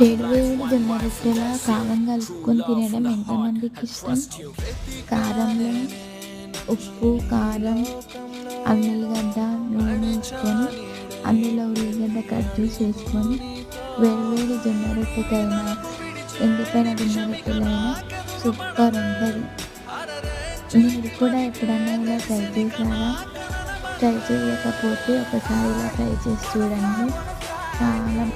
వేడి వేడి జొన్న రొట్టెల కారం కలుపుకొని తినడం ఎంతమందికి ఇష్టం. కారంలో ఉప్పు, కారం, అల్లిగడ్డ, నూనె వేసుకొని అందులో ఉల్లిగడ్డ కట్ చేసి వేసుకొని వేడి వేడి జొన్న రొట్టెకైనా ఎండిపోయిన జొన్న రొట్టెలైనా సూపర్ ఉంటుంది. మీరు కూడా ఎప్పుడన్నా ఇలా ట్రై చేశారా? ట్రై చేయకపోతే ఒకసారి ఇలా ట్రై చేసి చూడండి. చాలా